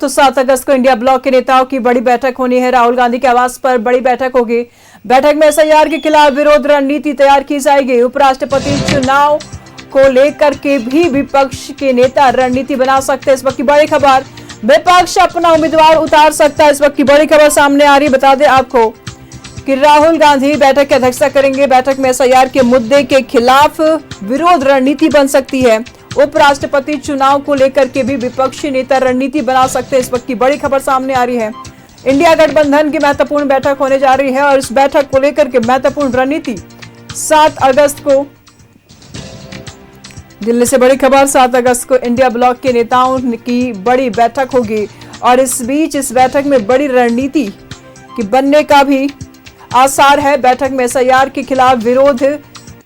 तो 7 अगस्त को India block के नेताओं की बड़ी बैठक होनी है। राहुल गांधी के आवास पर बड़ी बैठक होगी। बैठक में एसआईआर के खिलाफ विरोध रणनीति तैयार की जाएगी। उपराष्ट्रपति चुनाव को लेकर के भी विपक्ष के नेता रणनीति बना सकते हैं। इस वक्त की बड़ी खबर, विपक्ष अपना उम्मीदवार उतार सकता है। इस वक्त की बड़ी खबर सामने आ रही है। बता दें आपको कि राहुल गांधी बैठक की अध्यक्षता करेंगे। बैठक में एसआईआर के मुद्दे के खिलाफ विरोध रणनीति बन सकती है। उपराष्ट्रपति चुनाव को लेकर के भी विपक्षी नेता रणनीति बना सकते हैं। इस वक्त की बड़ी खबर सामने आ रही है। इंडिया गठबंधन की महत्वपूर्ण बैठक होने जा रही है और इस बैठक को लेकर के महत्वपूर्ण रणनीति 7 अगस्त को दिल्ली से बड़ी खबर, 7 अगस्त को इंडिया ब्लॉक के नेताओं की बड़ी बैठक होगी और इस बीच इस बैठक में बड़ी रणनीति की बनने का भी आसार है। बैठक में एसआईआर के खिलाफ विरोध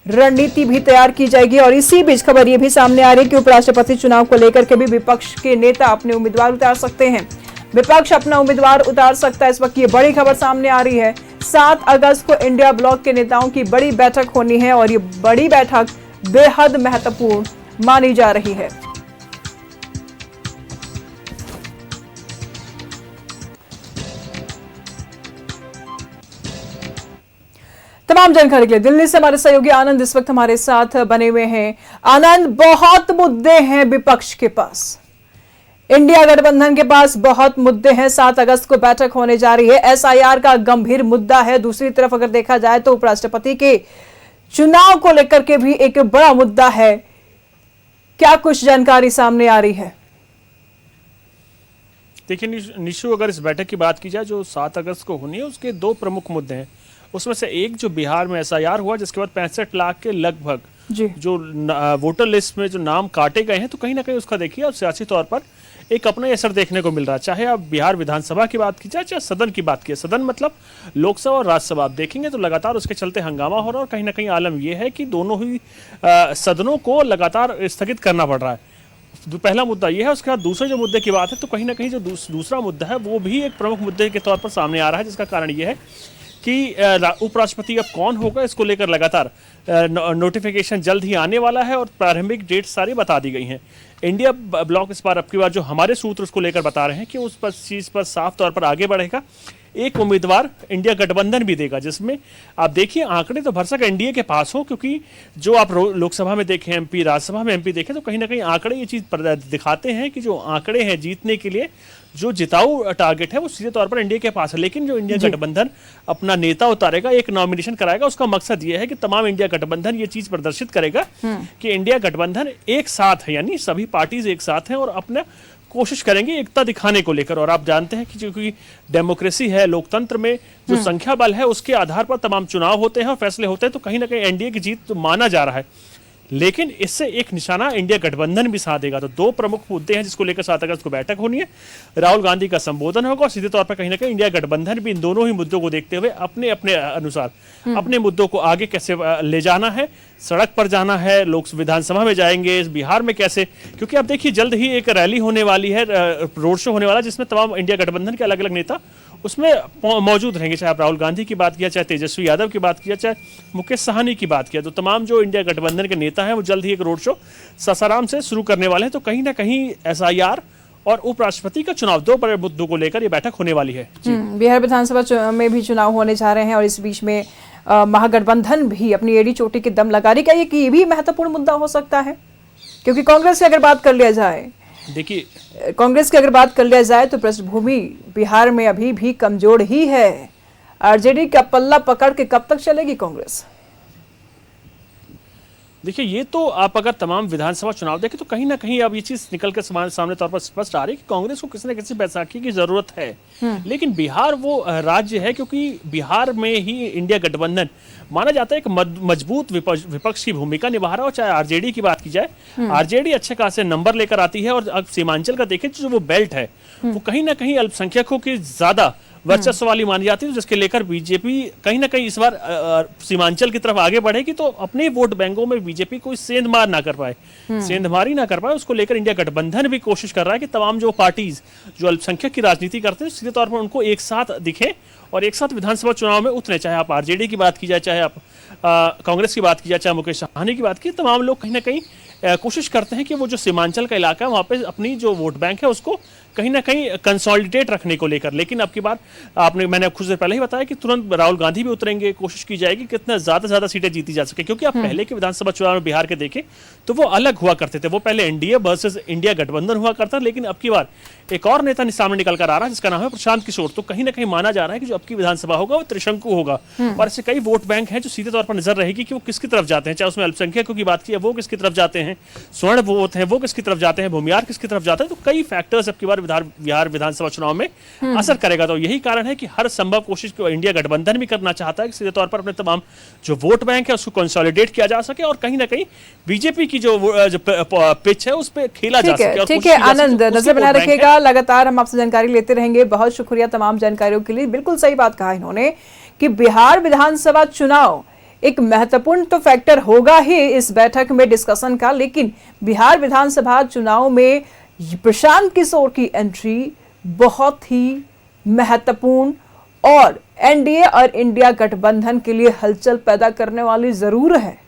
रणनीति भी तैयार की जाएगी और इसी बीच खबर यह भी सामने आ रही है कि उपराष्ट्रपति चुनाव को लेकर के भी विपक्ष के नेता अपने उम्मीदवार उतार सकते हैं। विपक्ष अपना उम्मीदवार उतार सकता है। इस वक्त ये बड़ी खबर सामने आ रही है। 7 अगस्त को इंडिया ब्लॉक के नेताओं की बड़ी बैठक होनी है और ये बड़ी बैठक बेहद महत्वपूर्ण मानी जा रही है। तमाम जानकारी के लिए दिल्ली से हमारे सहयोगी आनंद इस वक्त हमारे साथ बने हुए हैं। आनंद, बहुत मुद्दे हैं विपक्ष के पास, इंडिया गठबंधन के पास बहुत मुद्दे हैं। 7 अगस्त को बैठक होने जा रही है। एसआईआर का गंभीर मुद्दा है। दूसरी तरफ अगर देखा जाए तो उपराष्ट्रपति के चुनाव को लेकर के भी एक बड़ा मुद्दा है। क्या कुछ जानकारी सामने आ रही है? देखिए निशु, अगर इस बैठक की बात की जाए जो 7 अगस्त को होनी है, उसके 2 प्रमुख मुद्दे हैं। उसमें से एक जो बिहार में एसआईआर हुआ, जिसके बाद 65 लाख के लगभग जो वोटर लिस्ट में जो नाम काटे गए हैं, तो कहीं ना कहीं उसका देखिए अब सियासी तौर पर एक अपना असर देखने को मिल रहा है। चाहे आप बिहार विधानसभा की बात की जाए, चाहे सदन की बात की, सदन मतलब लोकसभा और राज्यसभा, आप देखेंगे तो लगातार उसके चलते हंगामा हो रहा है और कहीं ना कहीं आलम यह है कि दोनों ही सदनों को लगातार स्थगित करना पड़ रहा है। पहला मुद्दा यह है। उसके बाद दूसरे जो मुद्दे की बात है, तो कहीं ना कहीं जो दूसरा मुद्दा है वो भी एक प्रमुख मुद्दे के तौर पर सामने आ रहा है, जिसका कारण यह है कि उपराष्ट्रपति अब कौन होगा, इसको लेकर लगातार नोटिफिकेशन जल्द ही आने वाला है और प्रारंभिक डेट सारी बता दी गई हैं। इंडिया ब्लॉक इस बार अब की बार जो हमारे सूत्र उसको लेकर बता रहे हैं कि उस पर चीज़ पर साफ तौर पर आगे बढ़ेगा। एक उम्मीदवार इंडिया गठबंधन भी देगा, जिसमें आप देखिए आंकड़े तो भरसक एनडीए के पास हो, क्योंकि जो आप लोकसभा में देखें एमपी, राज्यसभा में एमपी देखें, तो कहीं ना कहीं आंकड़े ये चीज़ दिखाते हैं कि जो आंकड़े हैं जीतने के लिए, जो जिताऊ टारगेट है वो सीधे तौर पर एनडीए के पास है। लेकिन जो इंडिया गठबंधन अपना नेता उतारेगा, एक नॉमिनेशन कराएगा, उसका मकसद ये है कि तमाम इंडिया गठबंधन ये चीज प्रदर्शित करेगा कि इंडिया गठबंधन एक साथ है, यानी सभी पार्टीज एक साथ हैं और अपना कोशिश करेंगे एकता दिखाने को लेकर। और आप जानते हैं कि क्योंकि डेमोक्रेसी है, लोकतंत्र में जो संख्या बल है उसके आधार पर तमाम चुनाव होते हैं और फैसले होते हैं, तो कहीं ना कहीं एनडीए की जीत तो माना जा रहा है। लेकिन इससे एक निशाना इंडिया गठबंधन भी साथ देगा। तो 2 प्रमुख मुद्दे हैं जिसको लेकर 7 अगस्त को बैठक होनी है। राहुल गांधी का संबोधन होगा और सीधे तौर पर कहीं ना कहीं इंडिया गठबंधन भी इन दोनों ही मुद्दों को देखते हुए अपने अपने अनुसार अपने मुद्दों को आगे कैसे ले जाना है, सड़क पर जाना है, लोक विधानसभा में जाएंगे, बिहार में कैसे, क्योंकि आप देखिए जल्द ही एक रैली होने वाली है, रोड शो होने वाला है, जिसमें तमाम इंडिया गठबंधन के अलग अलग नेता उसमें मौजूद रहेंगे। चाहे आप राहुल गांधी की बात किया, चाहे तेजस्वी यादव की बात किया, चाहे मुकेश साहनी की बात किया, तो तमाम जो इंडिया गठबंधन के नेता हैं वो जल्द ही एक रोड शो सासाराम से शुरू करने वाले हैं। तो कहीं ना कहीं एसआईआर और उपराष्ट्रपति का चुनाव, 2 बड़े मुद्दों को लेकर ये बैठक होने वाली है। बिहार विधानसभा में भी चुनाव होने जा रहे हैं और इस बीच में महागठबंधन भी अपनी एड़ी चोटी के दम लगा रही है कि ये भी महत्वपूर्ण मुद्दा हो सकता है, क्योंकि कांग्रेस की अगर बात कर लिया जाए, देखिए कांग्रेस की अगर बात कर लिया जाए तो पृष्ठभूमि बिहार में अभी भी कमजोर ही है। आरजेडी का पल्ला पकड़ के कब तक चलेगी कांग्रेस? देखिए ये तो आप अगर तमाम विधानसभा चुनाव देखें तो कहीं ना कहीं अब ये चीज निकल के सामने तौर पर स्पष्ट आ रही है कि कांग्रेस को किसी न किसी बैसाखी की जरूरत है। लेकिन बिहार वो राज्य है, क्योंकि बिहार में ही इंडिया गठबंधन माना जाता है एक मजबूत विपक्ष की भूमिका निभा रहा हो। चाहे आरजेडी की बात की जाए, आरजेडी अच्छे खासे नंबर लेकर आती है और अब सीमांचल का देखें जो वो बेल्ट है वो कहीं ना कहीं अल्पसंख्यकों की ज्यादा वर्चस्व वाली मानी जाती है, जिसके लेकर बीजेपी कहीं ना कहीं इस बार सीमांचल की तरफ आगे बढ़ेगी। तो अपने वोट बैंकों में बीजेपी कोई सेंधमार ना कर पाए, सेंधमारी ना कर पाए, उसको लेकर इंडिया गठबंधन भी कोशिश कर रहा है कि तमाम जो पार्टीज जो अल्पसंख्यक की राजनीति करते हैं सीधे तौर पर उनको एक साथ दिखे और एक साथ विधानसभा चुनाव में उतरे। चाहे आप आरजेडी की बात की जाए, चाहे आप कांग्रेस की बात की जाए, चाहे मुकेश साहनी की बात की, तमाम लोग कहीं ना कहीं कोशिश करते हैं कि वो जो सीमांचल का इलाका है वहाँ पे अपनी जो वोट बैंक है उसको कहीं ना कहीं कंसोलिडेट रखने को लेकर। लेकिन अब की बार मैंने कुछ देर पहले ही बताया कि तुरंत राहुल गांधी भी उतरेंगे, कोशिश की जाएगी कितना ज्यादा से ज्यादा सीटें जीती जा सके, क्योंकि आप पहले के विधानसभा चुनाव में बिहार के देखें तो वो अलग हुआ करते थे। वो पहले एनडीए वर्सेस इंडिया गठबंधन हुआ करता, लेकिन अब की बार एक और नेता सामने निकल कर आ रहा है जिसका नाम है प्रशांत किशोर। तो कहीं ना कहीं माना जा रहा है कि जो अब की विधानसभा होगा वो त्रिशंकु होगा, और ऐसे कई वोट बैंक हैं जो सीधे तौर पर नजर रहेगी कि वो किसकी तरफ जाते हैं। चाहे उसमें अल्पसंख्यकों की बात की है, वो किसकी तरफ जाते हैं, स्वर्ण वोट है वो किसकी तरफ जाते हैं, भूमियार किसकी तरफ जाते हैं। तो कई फैक्टर्स अब की बार बिहार विधानसभा चुनाव में असर करेगा। तो यही कारण है कि हर संभव कोशिश को इंडिया गठबंधन भी करना चाहता है कि सीधे तौर पर अपने तमाम जो वोट बैंक है उसको कंसोलिडेट किया जा सके, और कहीं ना कहीं बीजेपी की जो पिच है उस पर खेला जा सके। ठीक है आनंद, नजर बनाए रखिएगा, लगातार हम आपसे जानकारी लेते रहेंगे। बहुत शुक्रिया तमाम जानकारियों के लिए। बिल्कुल सही बात कहा इन्होंने कि बिहार विधानसभा चुनाव एक महत्वपूर्ण तो फैक्टर होगा ही इस बैठक में डिस्कशन का, लेकिन बिहार विधानसभा चुनाव में प्रशांत किशोर की एंट्री बहुत ही महत्वपूर्ण और एनडीए और इंडिया गठबंधन के लिए हलचल पैदा करने वाली जरूर है।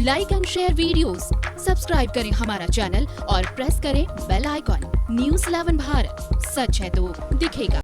Like and share videos, subscribe करें हमारा चैनल और प्रेस करें बेल आइकॉन। न्यूज़ 11 भारत, सच है तो दिखेगा।